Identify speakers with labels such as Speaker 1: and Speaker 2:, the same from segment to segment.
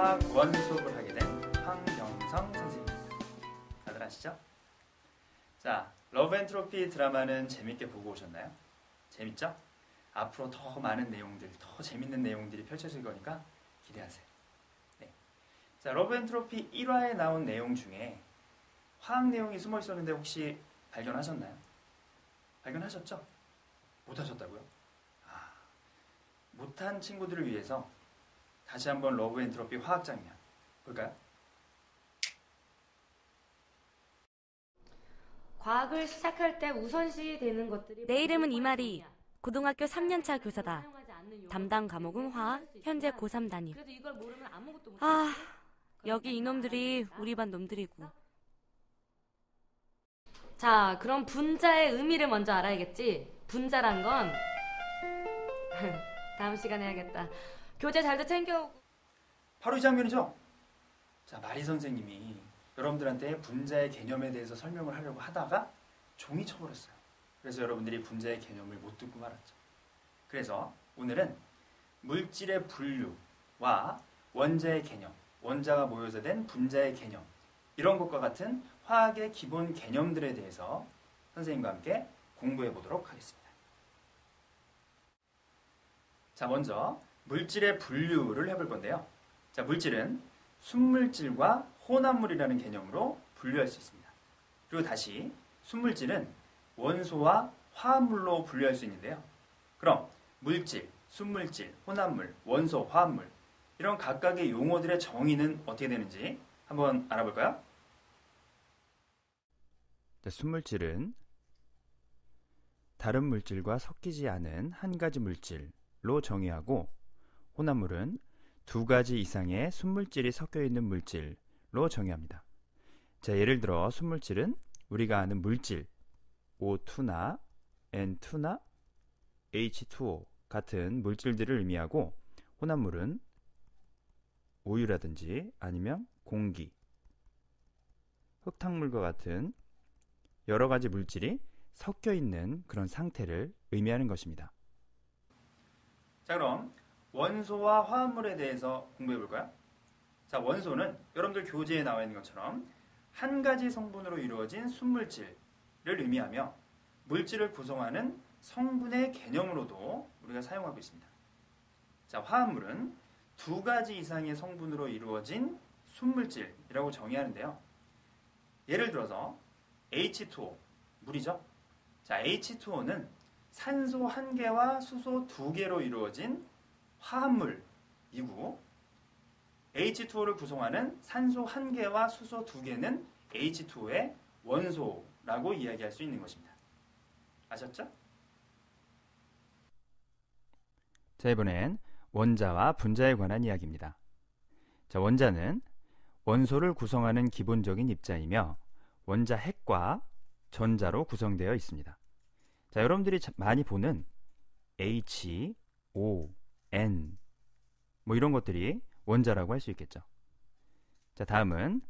Speaker 1: 화학 원 수업을 하게 된 황경성 선생님입니다. 다들 아시죠? 자, 러브 앤 트로피 드라마는 재밌게 보고 오셨나요? 재밌죠? 앞으로 더 많은 내용들, 더 재밌는 내용들이 펼쳐질 거니까 기대하세요. 네. 자, 러브 앤 트로피 1화에 나온 내용 중에 화학 내용이 숨어 있었는데 혹시 발견하셨나요? 발견하셨죠? 못하셨다고요? 못한 친구들을 위해서 다시 한번 러브 앤 트로피 화학 장면 볼까요?
Speaker 2: 과학을 시작할 때 우선시 되는 것들이
Speaker 3: 내 이름은 이마리. 고등학교 3년차 교사다. 담당 과목은 화학, 현재 고3 담임.
Speaker 2: 그래도 이걸 모르면 아무것도 못
Speaker 3: 아, 여기 이놈들이 우리 반 놈들이고.
Speaker 2: 자, 그럼 분자의 의미를 먼저 알아야겠지. 분자란 건 다음 시간에 해야겠다. 교재 잘도 챙겨오고.
Speaker 1: 바로 이 장면이죠? 자, 마리 선생님이 여러분들한테 분자의 개념에 대해서 설명을 하려고 하다가 종이 쳐버렸어요. 그래서 여러분들이 분자의 개념을 못 듣고 말았죠. 그래서 오늘은 물질의 분류와 원자의 개념, 원자가 모여서 된 분자의 개념, 이런 것과 같은 화학의 기본 개념들에 대해서 선생님과 함께 공부해 보도록 하겠습니다. 자, 먼저 물질의 분류를 해볼 건데요. 자, 물질은 순물질과 혼합물이라는 개념으로 분류할 수 있습니다. 그리고 다시 순물질은 원소와 화합물로 분류할 수 있는데요. 그럼 물질, 순물질, 혼합물, 원소, 화합물 이런 각각의 용어들의 정의는 어떻게 되는지 한번 알아볼까요?
Speaker 4: 순물질은 다른 물질과 섞이지 않은 한 가지 물질로 정의하고, 혼합물은 두 가지 이상의 순물질이 섞여 있는 물질로 정의합니다. 자, 예를 들어 순물질은 우리가 아는 물질 O2나 N2나 H2O 같은 물질들을 의미하고, 혼합물은 우유라든지 아니면 공기, 흙탕물과 같은 여러 가지 물질이 섞여 있는 그런 상태를 의미하는 것입니다.
Speaker 1: 자, 그럼 원소와 화합물에 대해서 공부해 볼까요? 자, 원소는 여러분들 교재에 나와 있는 것처럼 한 가지 성분으로 이루어진 순물질을 의미하며 물질을 구성하는 성분의 개념으로도 우리가 사용하고 있습니다. 자, 화합물은 두 가지 이상의 성분으로 이루어진 순물질이라고 정의하는데요. 예를 들어서 H2O, 물이죠? 자, H2O는 산소 1개와 수소 2개로 이루어진 화합물이고, H2O를 구성하는 산소 1개와 수소 2개는 H2O의 원소라고 이야기할 수 있는 것입니다. 아셨죠?
Speaker 4: 자, 이번엔 원자와 분자에 관한 이야기입니다. 자, 원자는 원소를 구성하는 기본적인 입자이며 원자 핵과 전자로 구성되어 있습니다. 자, 여러분들이 많이 보는 H, O, N 이런 것들이 원자라고 할 수 있겠죠. 자, 다음은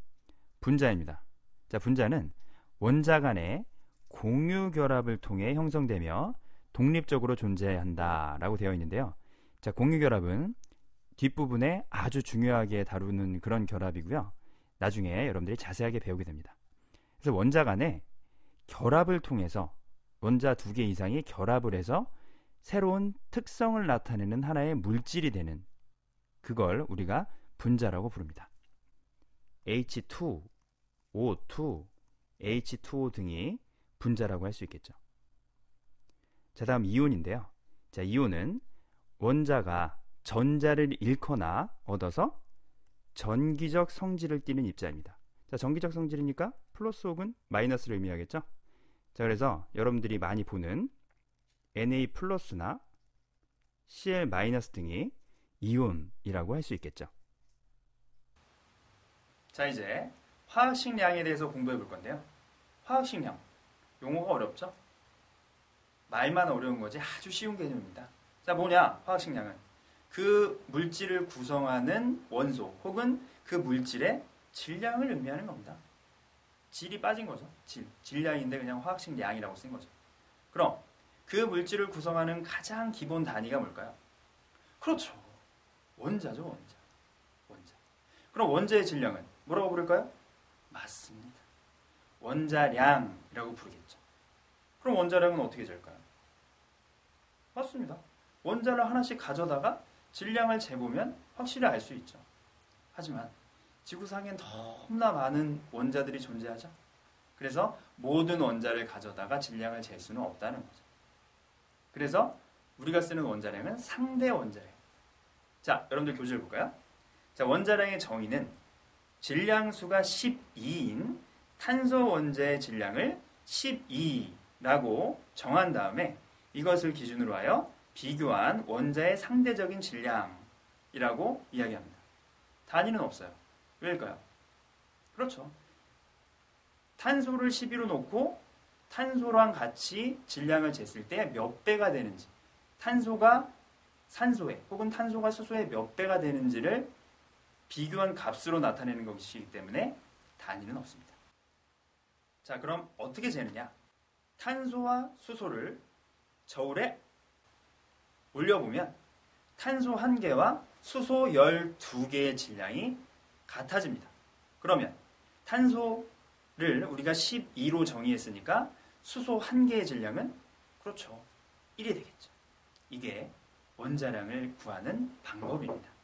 Speaker 4: 분자입니다. 자, 분자는 원자 간의 공유 결합을 통해 형성되며 독립적으로 존재한다라고 되어 있는데요. 자, 공유 결합은 뒷부분에 아주 중요하게 다루는 그런 결합이고요. 나중에 여러분들이 자세하게 배우게 됩니다. 그래서 원자 간의 결합을 통해서 원자 2개 이상이 결합을 해서 새로운 특성을 나타내는 하나의 물질이 되는, 그걸 우리가 분자라고 부릅니다. H2, O2, H2O 등이 분자라고 할 수 있겠죠. 자, 다음 이온인데요. 자, 이온은 원자가 전자를 잃거나 얻어서 전기적 성질을 띠는 입자입니다. 자, 전기적 성질이니까 플러스 혹은 마이너스를 의미하겠죠. 자, 그래서 여러분들이 많이 보는 Na 플러스나 Cl 마이너스 등이 이온이라고 할 수 있겠죠.
Speaker 1: 자, 이제 화학식량에 대해서 공부해 볼 건데요. 화학식량, 용어가 어렵죠? 말만 어려운 거지 아주 쉬운 개념입니다. 자, 뭐냐? 화학식량은 그 물질을 구성하는 원소 혹은 그 물질의 질량을 의미하는 겁니다. 질이 빠진 거죠. 질량인데 그냥 화학식량이라고 쓴 거죠. 그럼 그 물질을 구성하는 가장 기본 단위가 뭘까요? 그렇죠. 원자죠, 원자. 그럼 원자의 질량은 뭐라고 부를까요? 맞습니다. 원자량이라고 부르겠죠. 그럼 원자량은 어떻게 될까요? 맞습니다. 원자를 하나씩 가져다가 질량을 재보면 확실히 알 수 있죠. 하지만 지구상엔 너무나 많은 원자들이 존재하죠. 그래서 모든 원자를 가져다가 질량을 잴 수는 없다는 거죠. 그래서 우리가 쓰는 원자량은 상대 원자량. 자, 여러분들 교재를 볼까요? 자, 원자량의 정의는 질량수가 12인 탄소 원자의 질량을 12라고 정한 다음에 이것을 기준으로 하여 비교한 원자의 상대적인 질량이라고 이야기합니다. 단위는 없어요. 왜일까요? 그렇죠. 탄소를 12로 놓고 탄소랑 같이 질량을 쟀을 때 몇 배가 되는지, 탄소가 산소에 혹은 탄소가 수소에 몇 배가 되는지를 비교한 값으로 나타내는 것이기 때문에 단위는 없습니다. 자, 그럼 어떻게 재느냐? 탄소와 수소를 저울에 올려보면 탄소 1개와 수소 12개의 질량이 같아집니다. 그러면 탄소를 우리가 12로 정의했으니까 수소 1개의 질량은 그렇죠. 1이 되겠죠. 이게 원자량을 구하는 방법입니다.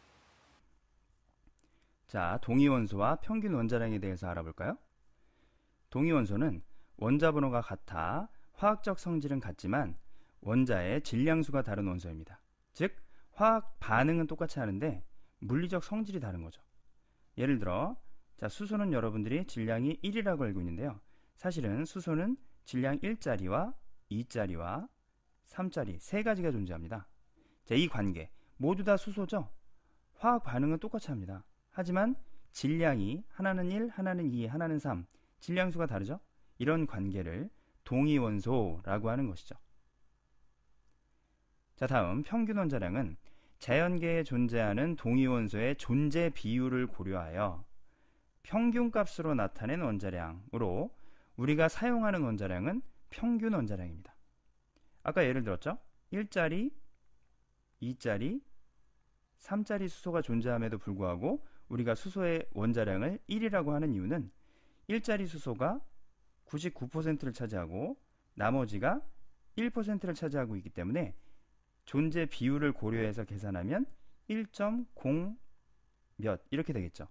Speaker 4: 자, 동위원소와 평균 원자량에 대해서 알아볼까요? 동위원소는 원자 번호가 같아 화학적 성질은 같지만 원자의 질량수가 다른 원소입니다. 즉, 화학 반응은 똑같이 하는데 물리적 성질이 다른 거죠. 예를 들어, 자, 수소는 여러분들이 질량이 1이라고 알고 있는데요. 사실은 수소는 질량 1짜리와 2짜리와 3짜리 세 가지가 존재합니다. 자, 이 관계 모두 다 수소죠. 화학 반응은 똑같이 합니다. 하지만 질량이 하나는 1, 하나는 2, 하나는 3, 질량수가 다르죠. 이런 관계를 동위원소라고 하는 것이죠. 자, 다음 평균 원자량은 자연계에 존재하는 동위원소의 존재 비율을 고려하여 평균값으로 나타낸 원자량으로 우리가 사용하는 원자량은 평균 원자량입니다. 아까 예를 들었죠? 1짜리, 2짜리, 3짜리 수소가 존재함에도 불구하고 우리가 수소의 원자량을 1이라고 하는 이유는 1짜리 수소가 99%를 차지하고 나머지가 1%를 차지하고 있기 때문에 존재 비율을 고려해서 계산하면 1.0 몇 이렇게 되겠죠.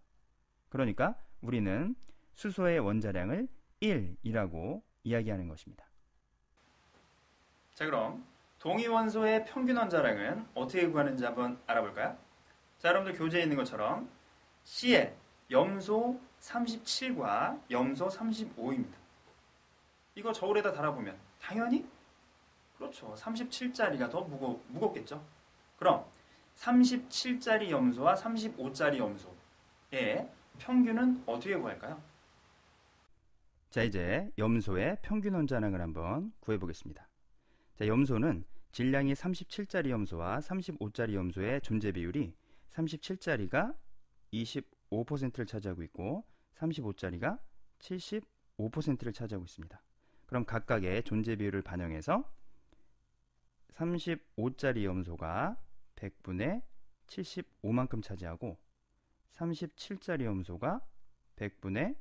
Speaker 4: 그러니까 우리는 수소의 원자량을 1이라고 이야기하는 것입니다.
Speaker 1: 자, 그럼 동위원소의 평균 원자량은 어떻게 구하는지 한번 알아볼까요? 자, 여러분들 교재에 있는 것처럼 Cl, 염소 37과 염소 35입니다. 이거 저울에다 달아보면 당연히 그렇죠. 37짜리가 더 무겁겠죠. 그럼 37짜리 염소와 35짜리 염소의 평균은 어떻게 구할까요?
Speaker 4: 자, 이제 염소의 평균 원자량을 한번 구해보겠습니다. 자, 염소는 질량이 37짜리 염소와 35짜리 염소의 존재 비율이 37짜리가 25%를 차지하고 있고 35짜리가 75%를 차지하고 있습니다. 그럼 각각의 존재 비율을 반영해서 35짜리 염소가 100분의 75만큼 차지하고 37짜리 염소가 100분의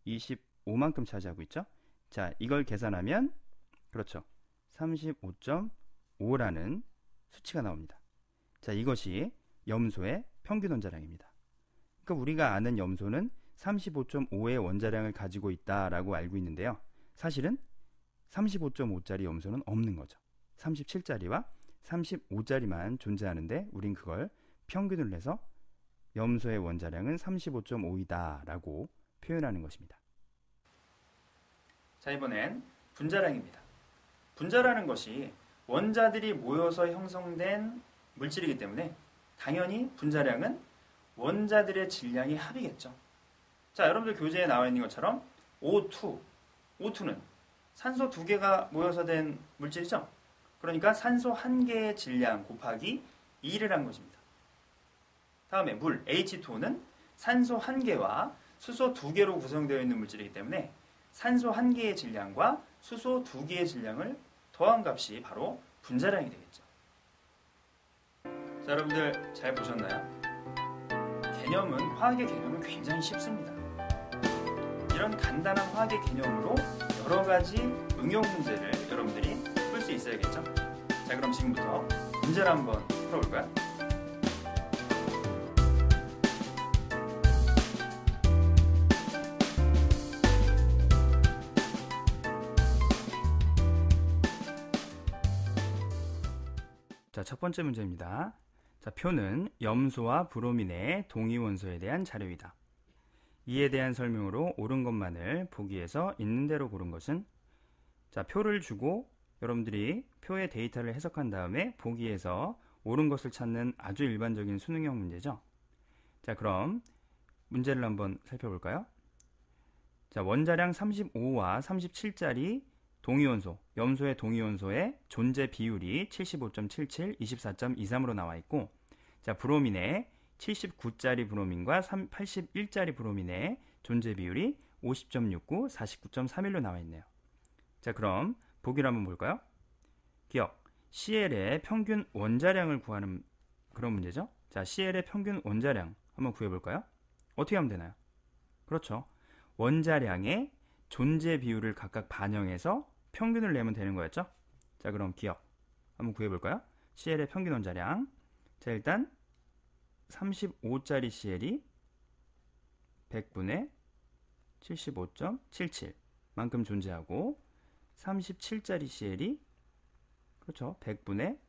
Speaker 4: 25만큼 차지하고 있죠. 자, 이걸 계산하면 그렇죠. 35.5라는 수치가 나옵니다. 자, 이것이 염소의 평균 원자량입니다. 그러니까 우리가 아는 염소는 35.5의 원자량을 가지고 있다라고 알고 있는데요. 사실은 35.5짜리 염소는 없는 거죠. 37짜리와 35짜리만 존재하는데 우린 그걸 평균을 내서 염소의 원자량은 35.5이다 라고 표현하는 것입니다.
Speaker 1: 자, 이번엔 분자량입니다. 분자라는 것이 원자들이 모여서 형성된 물질이기 때문에 당연히 분자량은 원자들의 질량의 합이겠죠. 자, 여러분들 교재에 나와 있는 것처럼 O2는 산소 2개가 모여서 된 물질이죠. 그러니까 산소 1개의 질량 곱하기 2를 한 것입니다. 다음에 물 H2O는 산소 1개와 수소 2개로 구성되어 있는 물질이기 때문에 산소 1개의 질량과 수소 2개의 질량을 더한 값이 바로 분자량이 되겠죠. 자, 여러분들 잘 보셨나요? 화학의 개념은 굉장히 쉽습니다. 이런 간단한 화학의 개념으로 여러 가지 응용 문제를 여러분들이 풀 수 있어야겠죠? 자, 그럼 지금부터 문제를 한번 풀어볼까요?
Speaker 4: 자, 첫 번째 문제입니다. 자, 표는 염소와 브로민의 동위원소에 대한 자료이다. 이에 대한 설명으로 옳은 것만을 보기에서 있는 대로 고른 것은? 자, 표를 주고 여러분들이 표의 데이터를 해석한 다음에 보기에서 옳은 것을 찾는 아주 일반적인 수능형 문제죠. 자, 그럼 문제를 한번 살펴볼까요? 자, 원자량 35와 37짜리 동위원소, 염소의 동위원소의 존재 비율이 75.77, 24.23으로 나와 있고, 자, 브로민의 79짜리 브로민과 81짜리 브로민의 존재 비율이 50.69, 49.31로 나와 있네요. 자, 그럼 보기를 한번 볼까요? 기억, CL의 평균 원자량을 구하는 그런 문제죠. 자, CL의 평균 원자량 한번 구해볼까요? 어떻게 하면 되나요? 그렇죠. 원자량의 존재 비율을 각각 반영해서 평균을 내면 되는 거였죠. 자, 그럼 기억 한번 구해볼까요? CL의 평균 원자량. 자, 일단 35짜리 CL이 100분의 75.77 만큼 존재하고, 37짜리 CL이 그렇죠, 100분의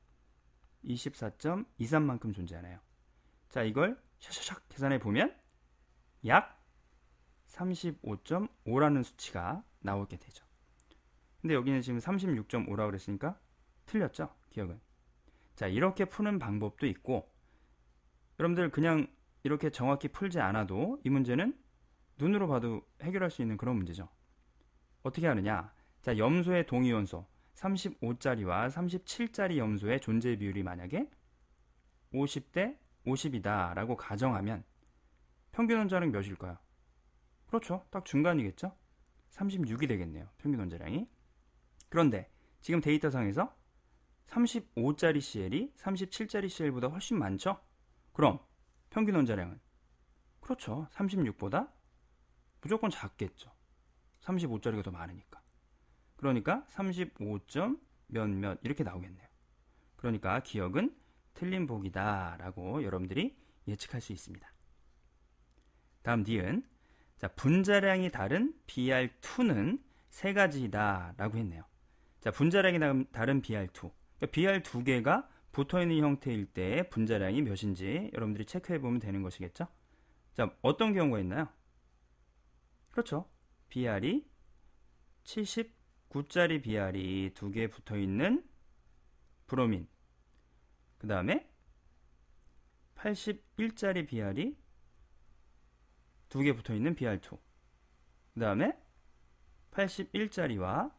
Speaker 4: 24.23만큼 존재하네요. 자, 이걸 샥샥샥 계산해 보면 약 35.5라는 수치가 나오게 되죠. 근데 여기는 지금 36.5라고 그랬으니까 틀렸죠, 기억은. 자, 이렇게 푸는 방법도 있고, 여러분들 그냥 이렇게 정확히 풀지 않아도 이 문제는 눈으로 봐도 해결할 수 있는 그런 문제죠. 어떻게 하느냐? 자, 염소의 동위원소 35짜리와 37짜리 염소의 존재 비율이 만약에 50대 50이다 라고 가정하면 평균 원자량이 몇일까요? 그렇죠, 딱 중간이겠죠? 36이 되겠네요, 평균 원자량이. 그런데 지금 데이터상에서 35짜리 CL이 37짜리 CL보다 훨씬 많죠? 그럼 평균 원자량은? 그렇죠, 36보다 무조건 작겠죠. 35짜리가 더 많으니까. 그러니까 35점 몇몇 이렇게 나오겠네요. 그러니까 기억은 틀린 보기다 라고 여러분들이 예측할 수 있습니다. 다음 D은, 자, 분자량이 다른 BR2는 세 가지이다 라고 했네요. 자, 분자량이 다른 BR2, 그러니까 BR 두 개가 붙어있는 형태일 때 분자량이 몇인지 여러분들이 체크해보면 되는 것이겠죠. 자, 어떤 경우가 있나요? 그렇죠, BR이 79짜리 BR이 두 개 붙어있는 브로민, 그 다음에 81짜리 BR이 두 개 붙어있는 BR2, 그 다음에 81짜리와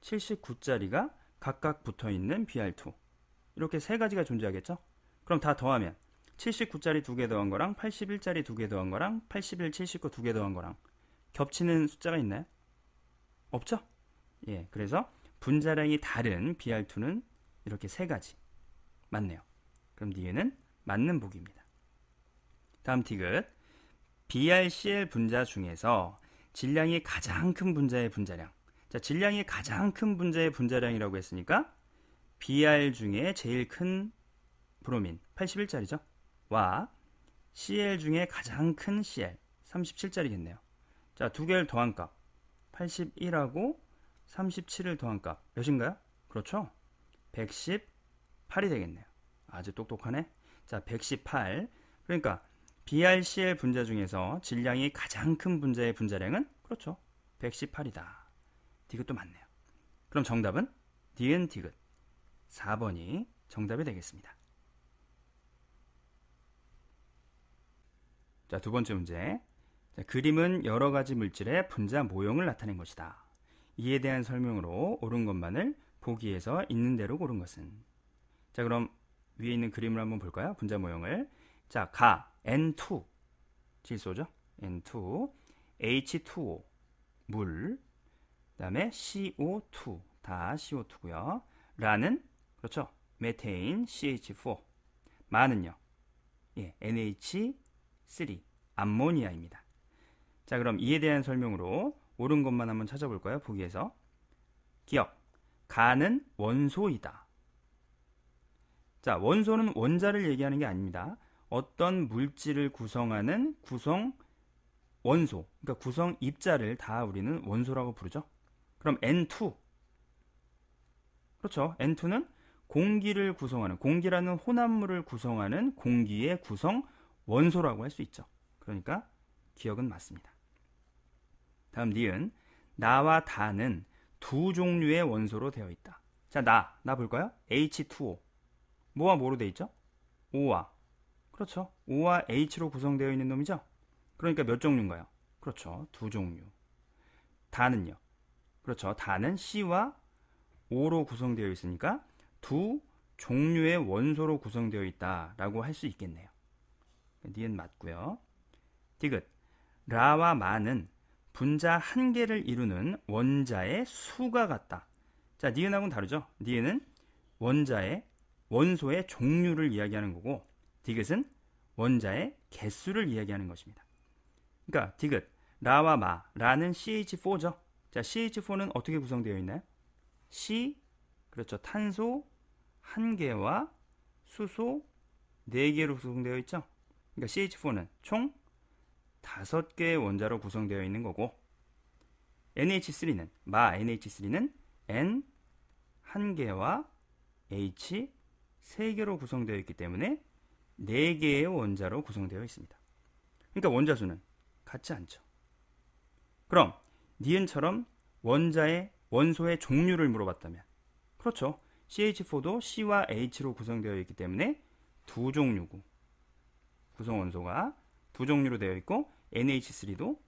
Speaker 4: 79짜리가 각각 붙어있는 BR2, 이렇게 세 가지가 존재하겠죠. 그럼 다 더하면 79짜리 두 개 더한 거랑 81짜리 두 개 더한 거랑 81, 79 두 개 더한 거랑 겹치는 숫자가 있나요? 없죠? 예, 그래서 분자량이 다른 BR2는 이렇게 세 가지 맞네요. 그럼 D는 맞는 보기입니다. 다음 티귿, BRCL 분자 중에서 질량이 가장 큰 분자의 분자량. 자, 질량이 가장 큰 분자의 분자량이라고 했으니까 BR 중에 제일 큰 브로민 81짜리죠. 와 CL 중에 가장 큰 CL 37짜리겠네요. 자, 두 개를 더한 값 81하고 37을 더한 값 몇인가요? 그렇죠, 118이 되겠네요. 아주 똑똑하네. 자, 118. 그러니까 BRCL 분자 중에서 질량이 가장 큰 분자의 분자량은 그렇죠, 118이다. 디귿도 맞네요. 그럼 정답은 D은 디귿 4번이 정답이 되겠습니다. 자, 두 번째 문제. 자, 그림은 여러 가지 물질의 분자 모형을 나타낸 것이다. 이에 대한 설명으로 옳은 것만을 보기에서 있는 대로 고른 것은? 자, 그럼 위에 있는 그림을 한번 볼까요? 분자 모형을. 자, 가 N2 질소죠. N2, H2O 물, 그 다음에 CO2 다 CO2고요. 라는 그렇죠, 메테인 CH4. 마는요, NH3 암모니아입니다. 자, 그럼 이에 대한 설명으로 옳은 것만 한번 찾아볼까요? 보기에서 기억, 가는 원소이다. 자, 원소는 원자를 얘기하는 게 아닙니다. 어떤 물질을 구성하는 구성 원소, 그러니까 구성 입자를 다 우리는 원소라고 부르죠. 그럼 N2, 그렇죠. N2는 공기를 구성하는, 공기라는 혼합물을 구성하는 공기의 구성 원소라고 할 수 있죠. 그러니까 기억은 맞습니다. 다음 니은, 나와 다는 두 종류의 원소로 되어 있다. 자, 나 볼까요? H2O. 뭐와 뭐로 되어 있죠? O와. 그렇죠. O와 H로 구성되어 있는 놈이죠. 그러니까 몇 종류인가요? 그렇죠. 두 종류. 다는요? 그렇죠. 다는 C와 O로 구성되어 있으니까 두 종류의 원소로 구성되어 있다라고 할 수 있겠네요. 니은 맞고요. 디귿, 라와 마는 분자 한 개를 이루는 원자의 수가 같다. 자, 니은하고는 다르죠. 니은은 원소의 종류를 이야기하는 거고, 디귿은 원자의 개수를 이야기하는 것입니다. 그러니까 디귿, 라와 마, 라는 CH4죠. 자, CH4는 어떻게 구성되어 있나요? C, 그렇죠. 탄소 1개와 수소 4개로 구성되어 있죠. 그러니까 CH4는 총 5개의 원자로 구성되어 있는 거고, NH3는 N 1개와 H 3개로 구성되어 있기 때문에 4개의 원자로 구성되어 있습니다. 그러니까 원자수는 같지 않죠. 그럼 니은처럼 원소의 종류를 물어봤다면, 그렇죠. CH4도 C와 H로 구성되어 있기 때문에 두 종류고, 구성 원소가 두 종류로 되어 있고, NH3도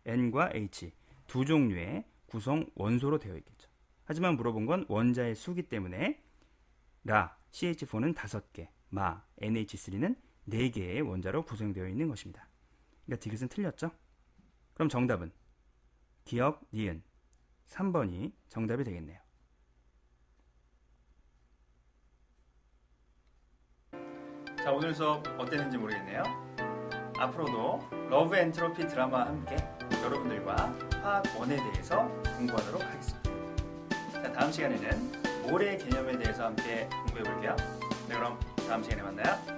Speaker 4: N과 H 두 종류의 구성 원소로 되어 있겠죠. 하지만 물어본 건 원자의 수기 때문에 CH4는 5개, NH3는 4개의 원자로 구성되어 있는 것입니다. 그러니까 디귿은 틀렸죠? 그럼 정답은 기억, 니은 3번이 정답이 되겠네요.
Speaker 1: 자, 오늘 수업 어땠는지 모르겠네요. 앞으로도 러브 엔트로피 드라마와 함께 여러분들과 화학 원에 대해서 공부하도록 하겠습니다. 자, 다음 시간에는 모래 개념에 대해서 함께 공부해 볼게요. 네, 그럼 다음 시간에 만나요.